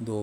2